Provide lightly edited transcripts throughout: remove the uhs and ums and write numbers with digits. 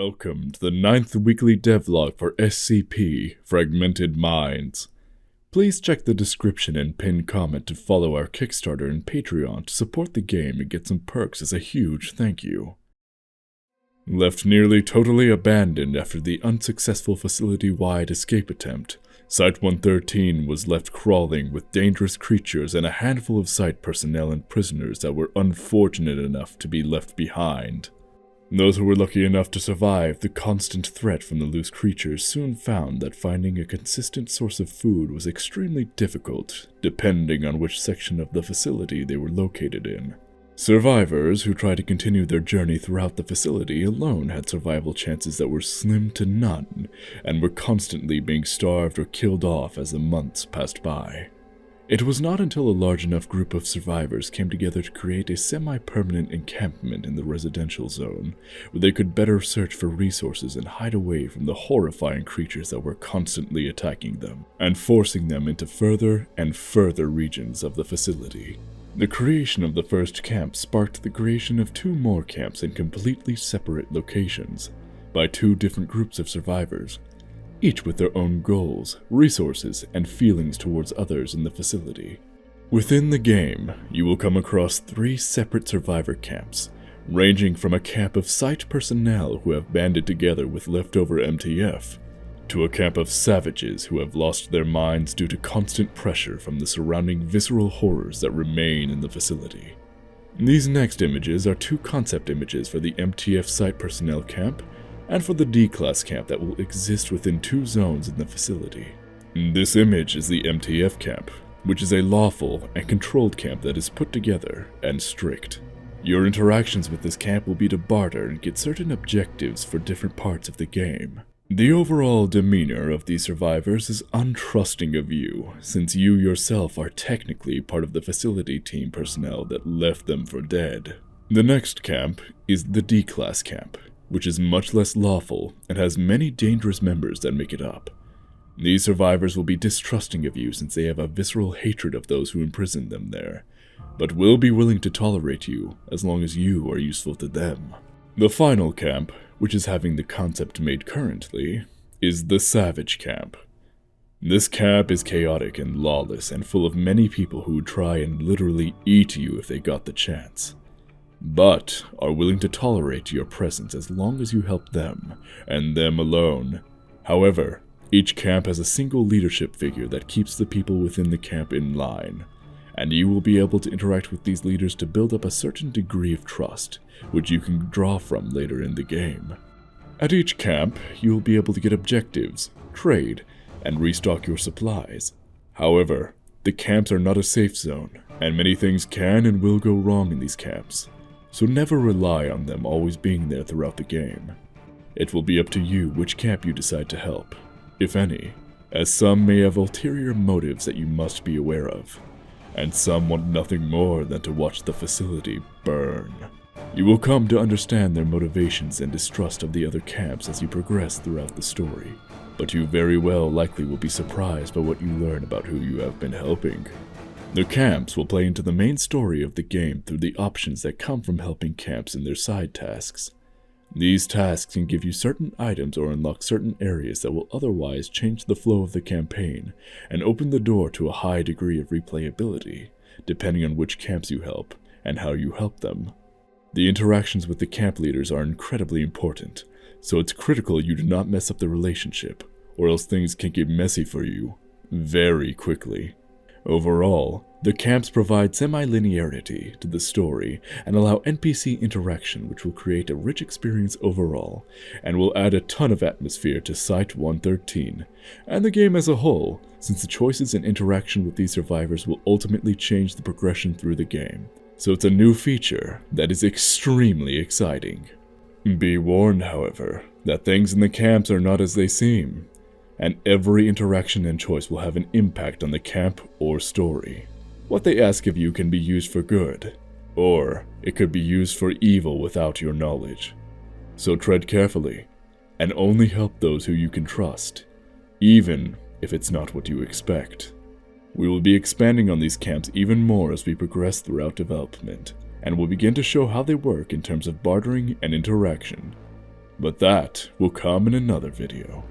Welcome to the 9th weekly devlog for SCP, Fragmented Minds. Please check the description and pinned comment to follow our Kickstarter and Patreon to support the game and get some perks as a huge thank you. Left nearly totally abandoned after the unsuccessful facility-wide escape attempt, Site-113 was left crawling with dangerous creatures and a handful of site personnel and prisoners that were unfortunate enough to be left behind. Those who were lucky enough to survive the constant threat from the loose creatures soon found that finding a consistent source of food was extremely difficult, depending on which section of the facility they were located in. Survivors who tried to continue their journey throughout the facility alone had survival chances that were slim to none, and were constantly being starved or killed off as the months passed by. It was not until a large enough group of survivors came together to create a semi-permanent encampment in the residential zone, where they could better search for resources and hide away from the horrifying creatures that were constantly attacking them, and forcing them into further and further regions of the facility. The creation of the first camp sparked the creation of two more camps in completely separate locations, by two different groups of survivors, each with their own goals, resources, and feelings towards others in the facility. Within the game, you will come across three separate survivor camps, ranging from a camp of site personnel who have banded together with leftover MTF, to a camp of savages who have lost their minds due to constant pressure from the surrounding visceral horrors that remain in the facility. These next images are two concept images for the MTF site personnel camp and for the D-Class camp that will exist within two zones in the facility. This image is the MTF camp, which is a lawful and controlled camp that is put together and strict. Your interactions with this camp will be to barter and get certain objectives for different parts of the game. The overall demeanor of these survivors is untrusting of you, since you yourself are technically part of the facility team personnel that left them for dead. The next camp is the D-Class camp, which is much less lawful and has many dangerous members that make it up. These survivors will be distrusting of you since they have a visceral hatred of those who imprisoned them there, but will be willing to tolerate you as long as you are useful to them. The final camp, which is having the concept made currently, is the Savage Camp. This camp is chaotic and lawless and full of many people who would try and literally eat you if they got the chance, but are willing to tolerate your presence as long as you help them, and them alone. However, each camp has a single leadership figure that keeps the people within the camp in line, and you will be able to interact with these leaders to build up a certain degree of trust, which you can draw from later in the game. At each camp, you will be able to get objectives, trade, and restock your supplies. However, the camps are not a safe zone, and many things can and will go wrong in these camps, so never rely on them always being there throughout the game. It will be up to you which camp you decide to help, if any, as some may have ulterior motives that you must be aware of, and some want nothing more than to watch the facility burn. You will come to understand their motivations and distrust of the other camps as you progress throughout the story, but you very well likely will be surprised by what you learn about who you have been helping. The camps will play into the main story of the game through the options that come from helping camps in their side tasks. These tasks can give you certain items or unlock certain areas that will otherwise change the flow of the campaign and open the door to a high degree of replayability, depending on which camps you help and how you help them. The interactions with the camp leaders are incredibly important, so it's critical you do not mess up the relationship, or else things can get messy for you very quickly. Overall, the camps provide semi-linearity to the story and allow NPC interaction, which will create a rich experience overall, and will add a ton of atmosphere to Site-113, and the game as a whole, since the choices and interaction with these survivors will ultimately change the progression through the game. So it's a new feature that is extremely exciting. Be warned, however, that things in the camps are not as they seem, and every interaction and choice will have an impact on the camp or story. What they ask of you can be used for good, or it could be used for evil without your knowledge. So tread carefully, and only help those who you can trust, even if it's not what you expect. We will be expanding on these camps even more as we progress throughout development, and will begin to show how they work in terms of bartering and interaction. But that will come in another video.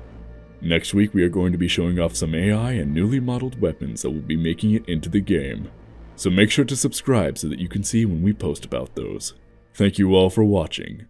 Next week we are going to be showing off some AI and newly modeled weapons that will be making it into the game. So make sure to subscribe so that you can see when we post about those. Thank you all for watching.